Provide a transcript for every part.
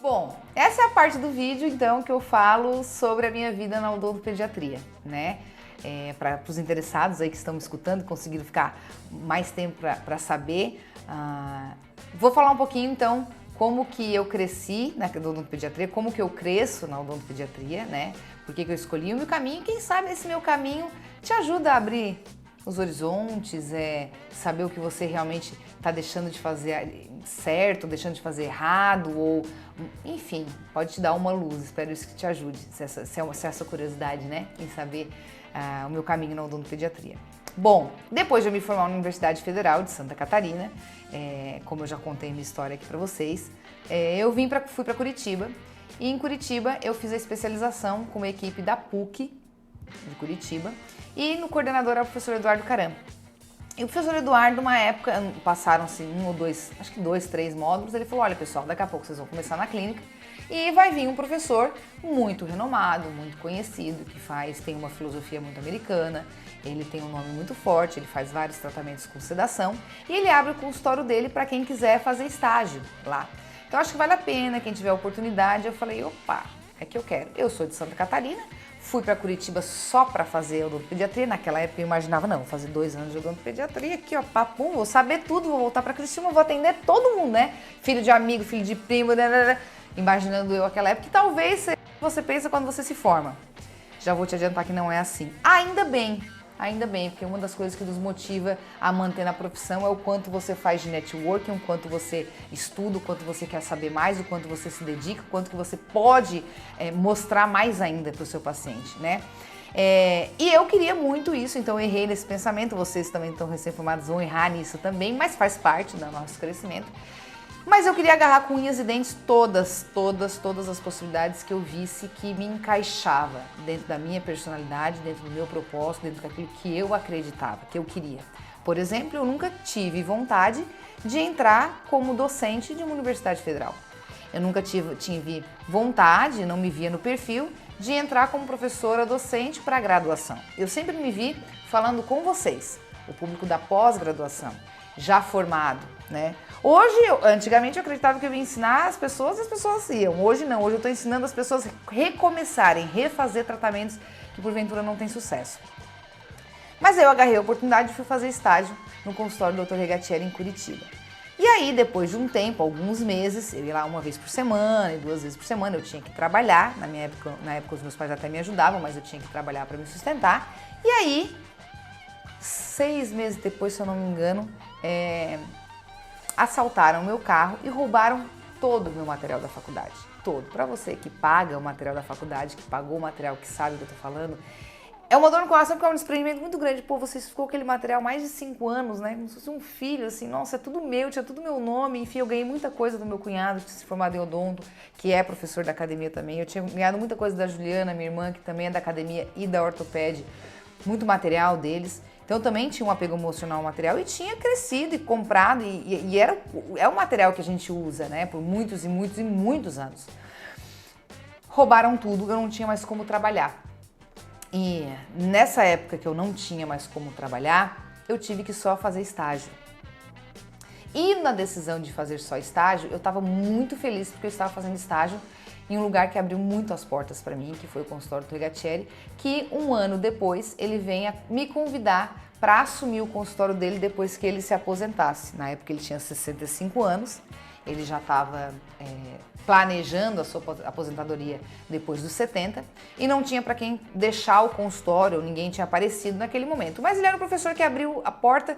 Bom, essa é a parte do vídeo, então, que eu falo sobre a minha vida na odontopediatria, né? Para os interessados aí que estão me escutando, conseguiram ficar mais tempo para saber. Vou falar um pouquinho, então, como que eu cresci na odontopediatria, como que eu cresço na odontopediatria, né? Por que eu escolhi o meu caminho e quem sabe esse meu caminho te ajuda a abrir os horizontes, saber o que você realmente está deixando de fazer certo, deixando de fazer errado, ou enfim, pode te dar uma luz. Espero isso que te ajude, se essa curiosidade, né, em saber o meu caminho na odontopediatria. Bom, depois de eu me formar na Universidade Federal de Santa Catarina, como eu já contei minha história aqui para vocês, eu fui para Curitiba, e em Curitiba eu fiz a especialização com uma equipe da PUC de Curitiba, e no coordenador era o professor Eduardo Caram. E o professor Eduardo, uma época, passaram-se acho que 2, 3 módulos, ele falou: olha pessoal, daqui a pouco vocês vão começar na clínica e vai vir um professor muito renomado, muito conhecido, que tem uma filosofia muito americana, ele tem um nome muito forte, ele faz vários tratamentos com sedação e ele abre o consultório dele para quem quiser fazer estágio lá. Então acho que vale a pena, quem tiver oportunidade. Eu falei: opa, é que eu quero. Eu sou de Santa Catarina, fui para Curitiba só para fazer odontopediatria. Naquela época eu imaginava, não, vou fazer 2 anos de odontopediatria aqui, ó, papum, vou saber tudo, vou voltar para Curitiba, vou atender todo mundo, né? Filho de amigo, filho de primo, imaginando eu aquela época, que talvez você pensa quando você se forma. Já vou te adiantar que não é assim. Ainda bem, porque uma das coisas que nos motiva a manter na profissão é o quanto você faz de networking, o quanto você estuda, o quanto você quer saber mais, o quanto você se dedica, o quanto que você pode mostrar mais ainda para o seu paciente, né? E eu queria muito isso, então eu errei nesse pensamento. Vocês também estão recém-formados, vão errar nisso também, mas faz parte do nosso crescimento. Mas eu queria agarrar com unhas e dentes todas as possibilidades que eu visse que me encaixava dentro da minha personalidade, dentro do meu propósito, dentro daquilo que eu acreditava, que eu queria. Por exemplo, eu nunca tive vontade de entrar como docente de uma universidade federal. Eu nunca tive vontade, não me via no perfil, de entrar como professora docente para graduação. Eu sempre me vi falando com vocês, o público da pós-graduação, já formado, né? Antigamente eu acreditava que eu ia ensinar as pessoas e as pessoas iam. Hoje não, hoje eu estou ensinando as pessoas a recomeçarem, refazer tratamentos que porventura não têm sucesso. Mas eu agarrei a oportunidade e fui fazer estágio no consultório do Dr. Regatieri em Curitiba. E aí, depois de um tempo, alguns meses, eu ia lá 1 vez por semana e 2 vezes por semana, eu tinha que trabalhar. Na época os meus pais até me ajudavam, mas eu tinha que trabalhar para me sustentar. E aí, 6 meses depois, se eu não me engano, assaltaram o meu carro e roubaram todo o meu material da faculdade. Todo. Para você que paga o material da faculdade, que pagou o material, que sabe o que eu tô falando, é uma dor no coração, porque é um desprendimento muito grande. Pô, você ficou aquele material mais de 5 anos, né? Como se fosse um filho, assim, nossa, é tudo meu, tinha tudo meu nome. Enfim, eu ganhei muita coisa do meu cunhado, que se formado em odonto, que é professor da academia também. Eu tinha ganhado muita coisa da Juliana, minha irmã, que também é da academia e da ortoped, muito material deles. Então eu também tinha um apego emocional ao material e tinha crescido e comprado, e é o material que a gente usa, né, por muitos e muitos e muitos anos. Roubaram tudo, eu não tinha mais como trabalhar. E nessa época que eu não tinha mais como trabalhar, eu tive que só fazer estágio. E na decisão de fazer só estágio, eu estava muito feliz porque eu estava fazendo estágio em um lugar que abriu muito as portas para mim, que foi o consultório do Regatieri, que 1 ano depois ele vem me convidar para assumir o consultório dele depois que ele se aposentasse. Na época ele tinha 65 anos, ele já estava planejando a sua aposentadoria depois dos 70 e não tinha para quem deixar o consultório, ninguém tinha aparecido naquele momento. Mas ele era um professor que abriu a porta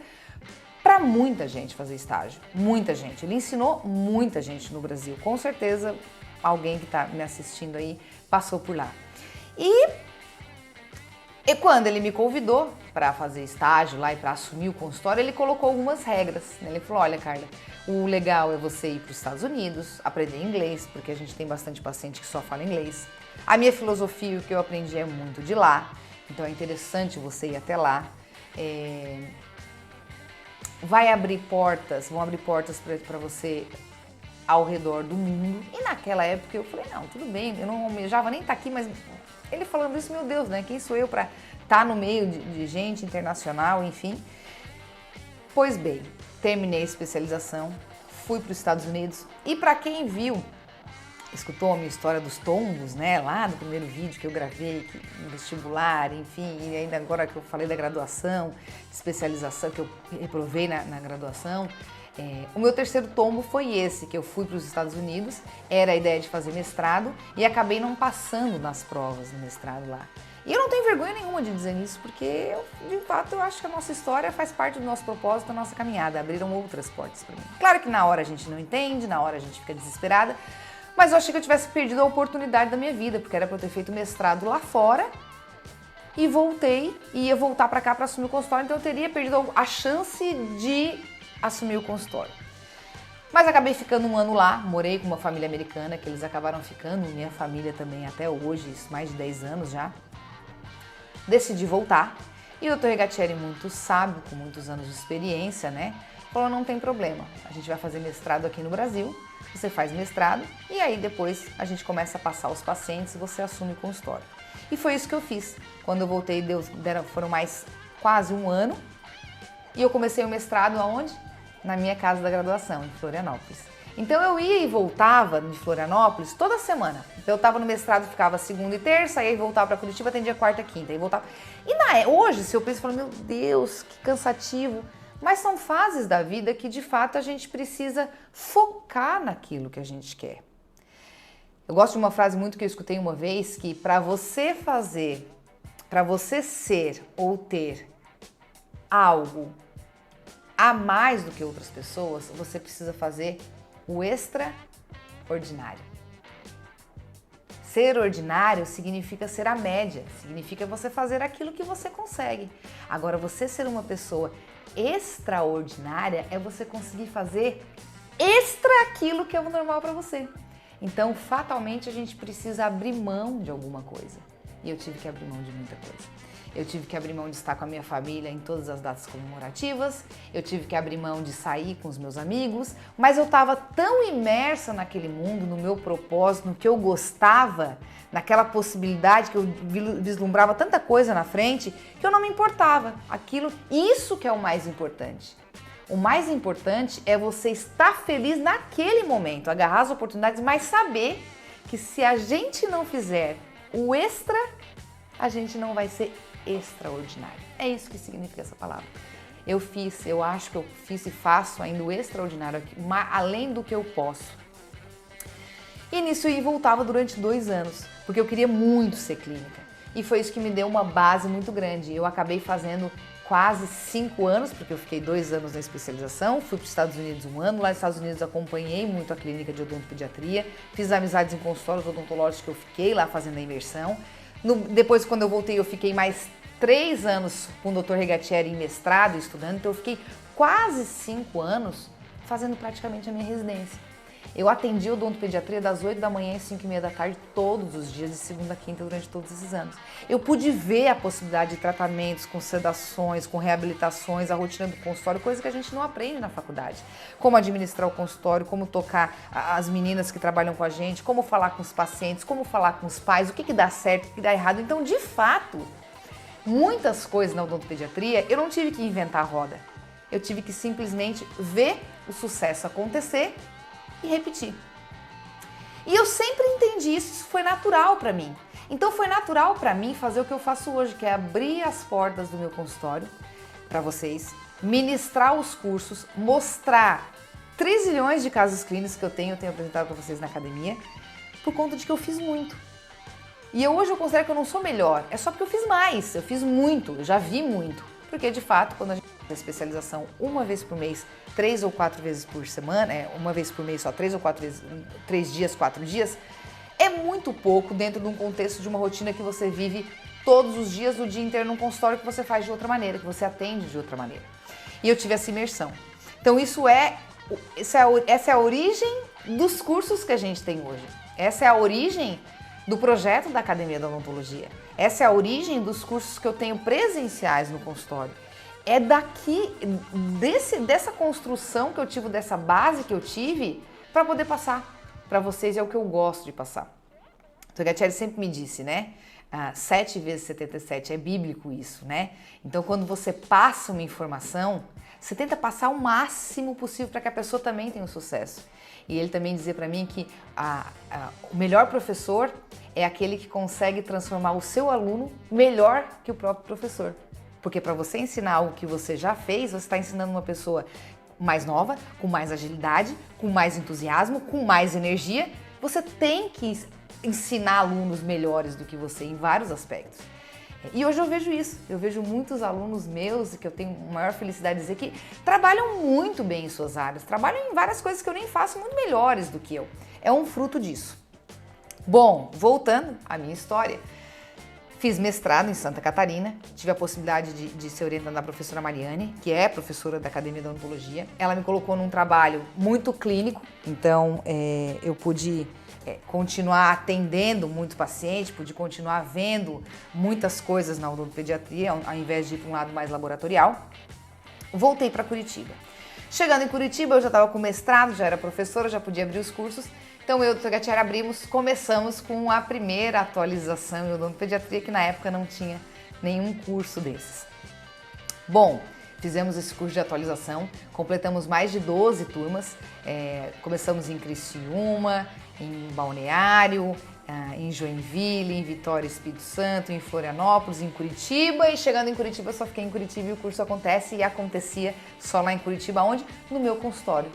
para muita gente fazer estágio, muita gente. Ele ensinou muita gente no Brasil, com certeza. Alguém que está me assistindo aí passou por lá. E quando ele me convidou para fazer estágio lá e para assumir o consultório, ele colocou algumas regras, né? Ele falou: olha, Carla, o legal é você ir para os Estados Unidos, aprender inglês, porque a gente tem bastante paciente que só fala inglês. A minha filosofia, o que eu aprendi é muito de lá, então é interessante você ir até lá. Vão abrir portas para você ao redor do mundo. E naquela época eu falei: não, tudo bem, eu não almejava nem estar aqui, mas ele falando isso, meu Deus, né? Quem sou eu para estar no meio de gente internacional, enfim. Pois bem, terminei a especialização, fui para os Estados Unidos e para quem viu escutou a minha história dos tombos, né? Lá no primeiro vídeo que eu gravei, no vestibular, enfim, e ainda agora que eu falei da graduação, de especialização, que eu reprovei na graduação. O meu terceiro tombo foi esse, que eu fui para os Estados Unidos, era a ideia de fazer mestrado e acabei não passando nas provas do mestrado lá. E eu não tenho vergonha nenhuma de dizer isso, porque de fato eu acho que a nossa história faz parte do nosso propósito, da nossa caminhada, abriram outras portas para mim. Claro que na hora a gente não entende, na hora a gente fica desesperada, mas eu achei que eu tivesse perdido a oportunidade da minha vida, porque era para eu ter feito mestrado lá fora e voltei, e ia voltar para cá para assumir o consultório, então eu teria perdido a chance de assumir o consultório. Mas acabei ficando um ano lá, morei com uma família americana, que eles acabaram ficando, minha família também até hoje, isso mais de 10 anos já. Decidi voltar e o Dr. Regatieri, muito sábio, com muitos anos de experiência, né, falou: não tem problema, a gente vai fazer mestrado aqui no Brasil, você faz mestrado e aí depois a gente começa a passar os pacientes e você assume o consultório. E foi isso que eu fiz. Quando eu voltei, foram mais quase um ano e eu comecei o mestrado aonde? Na minha casa da graduação, em Florianópolis. Então eu ia e voltava de Florianópolis toda semana. Então eu estava no mestrado, ficava segunda e terça, aí voltava para Curitiba, atendia quarta e quinta, aí voltava. E hoje, se eu penso, eu falo: meu Deus, que cansativo. Mas são fases da vida que de fato a gente precisa focar naquilo que a gente quer. Eu gosto de uma frase muito que eu escutei uma vez, que para você ser ou ter algo a mais do que outras pessoas, você precisa fazer o extraordinário. Ser ordinário significa ser a média, significa você fazer aquilo que você consegue. Agora, você ser uma pessoa extraordinária é você conseguir fazer extra aquilo que é o normal para você. Então, fatalmente, a gente precisa abrir mão de alguma coisa. E eu tive que abrir mão de muita coisa. Eu tive que abrir mão de estar com a minha família em todas as datas comemorativas, eu tive que abrir mão de sair com os meus amigos, mas eu estava tão imersa naquele mundo, no meu propósito, no que eu gostava, naquela possibilidade que eu vislumbrava tanta coisa na frente, que eu não me importava. Isso que é o mais importante. O mais importante é você estar feliz naquele momento, agarrar as oportunidades, mas saber que se a gente não fizer o extra, a gente não vai ser extraordinário. É isso que significa essa palavra. Eu acho que eu fiz e faço ainda o extraordinário aqui, além do que eu posso. E nisso eu voltava durante 2 anos, porque eu queria muito ser clínica. E foi isso que me deu uma base muito grande. Eu acabei fazendo quase 5 anos, porque eu fiquei 2 anos na especialização, fui para os Estados Unidos 1 ano, lá nos Estados Unidos acompanhei muito a clínica de odontopediatria, fiz amizades em consultórios odontológicos que eu fiquei lá fazendo a imersão. Depois, quando eu voltei, eu fiquei mais 3 anos com o Dr. Regatieri em mestrado, estudando, então eu fiquei quase 5 anos fazendo praticamente a minha residência. Eu atendi odontopediatria das 8 da manhã às 5h30 da tarde, todos os dias, de segunda a quinta, durante todos esses anos. Eu pude ver a possibilidade de tratamentos, com sedações, com reabilitações, a rotina do consultório, coisa que a gente não aprende na faculdade. Como administrar o consultório, como tocar as meninas que trabalham com a gente, como falar com os pacientes, como falar com os pais, o que dá certo, o que dá errado. Então, de fato, muitas coisas na odontopediatria eu não tive que inventar a roda. Eu tive que simplesmente ver o sucesso acontecer e repetir. E eu sempre entendi isso foi natural para mim. Então foi natural para mim fazer o que eu faço hoje, que é abrir as portas do meu consultório para vocês, ministrar os cursos, mostrar trilhões de casos clínicos que eu tenho apresentado para vocês na academia, por conta de que eu fiz muito. E hoje eu considero que eu não sou melhor, é só porque eu fiz mais, eu fiz muito, eu já vi muito. Porque de fato, quando a gente faz a especialização uma vez por mês, 3 ou 4 vezes por semana, uma vez por mês só, 3 ou 4 vezes, 3 dias, 4 dias, é muito pouco dentro de um contexto de uma rotina que você vive todos os dias, o dia inteiro num consultório que você faz de outra maneira, que você atende de outra maneira. E eu tive essa imersão. Então essa é a origem dos cursos que a gente tem hoje. Essa é a origem do projeto da Academia da Odontologia. Essa é a origem dos cursos que eu tenho presenciais no consultório. É dessa construção que eu tive, dessa base que eu tive, para poder passar para vocês, é o que eu gosto de passar. O Regatieri sempre me disse, né? 7 vezes 77, é bíblico isso, né? Então, quando você passa uma informação, você tenta passar o máximo possível para que a pessoa também tenha um sucesso. e ele também dizia para mim que o melhor professor é aquele que consegue transformar o seu aluno melhor que o próprio professor. Porque para você ensinar algo que você já fez, você está ensinando uma pessoa mais nova, com mais agilidade, com mais entusiasmo, com mais energia. Você tem que ensinar alunos melhores do que você em vários aspectos. E hoje eu vejo isso, eu vejo muitos alunos meus, que eu tenho maior felicidade de dizer que trabalham muito bem em suas áreas, trabalham em várias coisas que eu nem faço muito melhores do que eu. É um fruto disso. Bom, voltando à minha história, fiz mestrado em Santa Catarina, tive a possibilidade de ser orientada da professora Mariane, que é professora da Academia da Odontologia. Ela me colocou num trabalho muito clínico, então eu pude continuar atendendo muito paciente, pude continuar vendo muitas coisas na odontopediatria, ao invés de ir para um lado mais laboratorial. Voltei para Curitiba. Chegando em Curitiba, eu já estava com mestrado, já era professora, já podia abrir os cursos. Então eu e o Dr. Gatieri começamos com a primeira atualização em odontopediatria, que na época não tinha nenhum curso desses. Bom, fizemos esse curso de atualização, completamos mais de 12 turmas, começamos em Criciúma, em Balneário, em Joinville, em Vitória, Espírito Santo, em Florianópolis, em Curitiba, e chegando em Curitiba eu só fiquei em Curitiba e o curso acontece e acontecia só lá em Curitiba, onde? No meu consultório.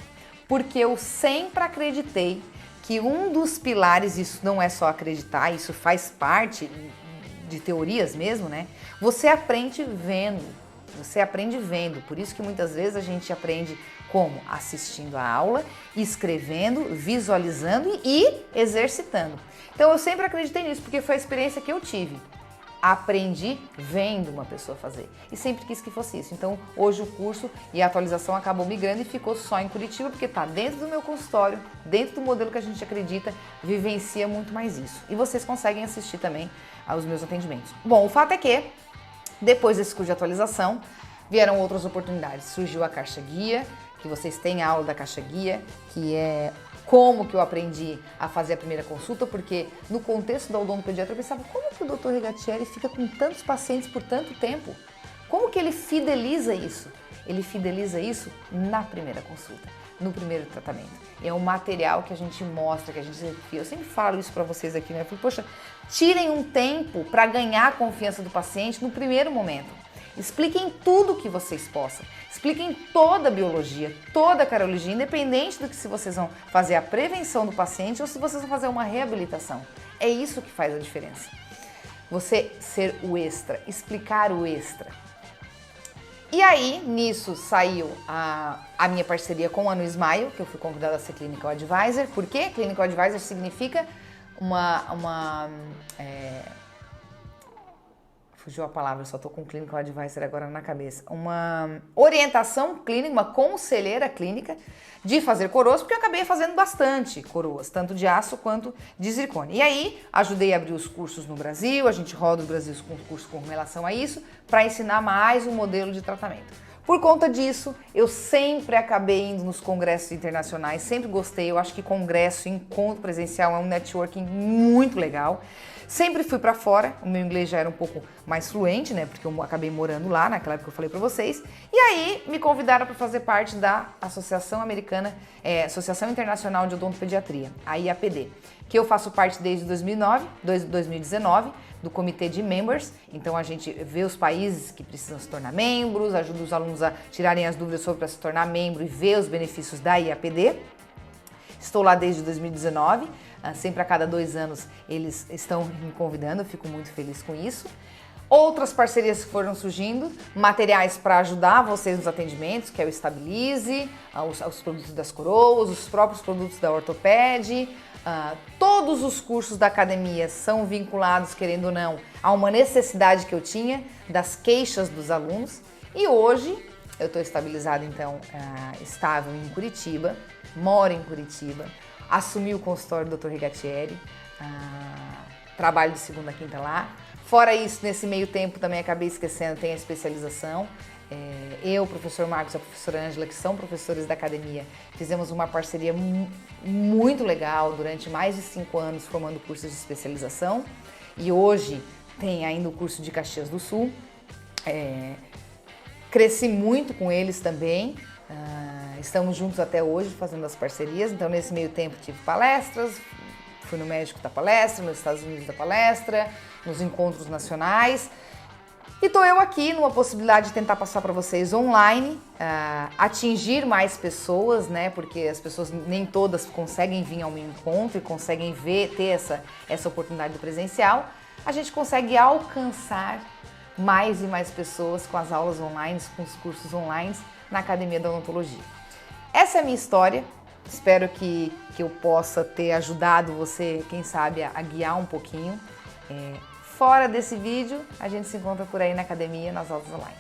Porque eu sempre acreditei que um dos pilares, isso não é só acreditar, isso faz parte de teorias mesmo, né? Você aprende vendo, por isso que muitas vezes a gente aprende como? Assistindo a aula, escrevendo, visualizando e exercitando. Então eu sempre acreditei nisso, porque foi a experiência que eu tive. Aprendi vendo uma pessoa fazer e sempre quis que fosse isso. Então hoje o curso e a atualização acabou migrando e ficou só em Curitiba, porque está dentro do meu consultório, dentro do modelo que a gente acredita, vivencia muito mais isso. E vocês conseguem assistir também aos meus atendimentos. Bom, o fato é que depois desse curso de atualização vieram outras oportunidades. Surgiu a Caixa Guia, que vocês têm a aula da Caixa Guia, que é como que eu aprendi a fazer a primeira consulta, porque no contexto da odontopediatria eu pensava, como que o Dr. Rigatieri fica com tantos pacientes por tanto tempo? Como que ele fideliza isso? Ele fideliza isso na primeira consulta, no primeiro tratamento. É um material que a gente mostra, que a gente... Eu sempre falo isso para vocês aqui, né? Eu falo, poxa, tirem um tempo para ganhar a confiança do paciente no primeiro momento. Expliquem tudo o que vocês possam. Expliquem toda a biologia, toda a cardiologia, independente do que se vocês vão fazer a prevenção do paciente ou se vocês vão fazer uma reabilitação. É isso que faz a diferença. Você ser o extra, explicar o extra. E aí, nisso, saiu a minha parceria com a No Smile, que eu fui convidada a ser Clinical Advisor. Por quê? Clinical Advisor significa fugiu a palavra, eu só estou com Clinical Advisor agora na cabeça. Uma orientação clínica, uma conselheira clínica de fazer coroas, porque eu acabei fazendo bastante coroas, tanto de aço quanto de zircone. E aí, ajudei a abrir os cursos no Brasil, a gente roda o Brasil com cursos com relação a isso, para ensinar mais um modelo de tratamento. Por conta disso, eu sempre acabei indo nos congressos internacionais, sempre gostei, eu acho que congresso, encontro presencial é um networking muito legal. Sempre fui para fora, o meu inglês já era um pouco mais fluente, né, porque eu acabei morando lá, naquela época que eu falei para vocês. E aí me convidaram para fazer parte da Associação Associação Internacional de Odontopediatria, a IAPD, que eu faço parte desde 2019, do comitê de members. Então a gente vê os países que precisam se tornar membros, ajuda os alunos a tirarem as dúvidas sobre se tornar membro e ver os benefícios da IAPD. Estou lá desde 2019, sempre a cada 2 anos eles estão me convidando, eu fico muito feliz com isso. Outras parcerias que foram surgindo, materiais para ajudar vocês nos atendimentos, que é o Stabilize, os produtos das coroas, os próprios produtos da Ortoped. Todos os cursos da academia são vinculados, querendo ou não, a uma necessidade que eu tinha das queixas dos alunos. E hoje eu estou estabilizada, então, estável em Curitiba, moro em Curitiba, assumi o consultório do Dr. Rigatieri, trabalho de segunda a quinta lá. Fora isso, nesse meio tempo também acabei esquecendo, tem a especialização. Eu, o professor Marcos e a professora Ângela, que são professores da academia, fizemos uma parceria muito legal durante mais de 5 anos formando cursos de especialização. E hoje tem ainda o curso de Caxias do Sul. Cresci muito com eles também. Estamos juntos até hoje fazendo as parcerias, então nesse meio tempo tive palestras, fui no México da palestra, nos Estados Unidos da palestra, nos encontros nacionais. E estou eu aqui numa possibilidade de tentar passar para vocês online, atingir mais pessoas, né? Porque as pessoas nem todas conseguem vir ao meu encontro e conseguem ter essa oportunidade do presencial. A gente consegue alcançar mais e mais pessoas com as aulas online, com os cursos online na Academia da Odontologia. Essa é a minha história. Espero que eu possa ter ajudado você, quem sabe, a guiar um pouquinho. Fora desse vídeo, a gente se encontra por aí na academia, nas aulas online.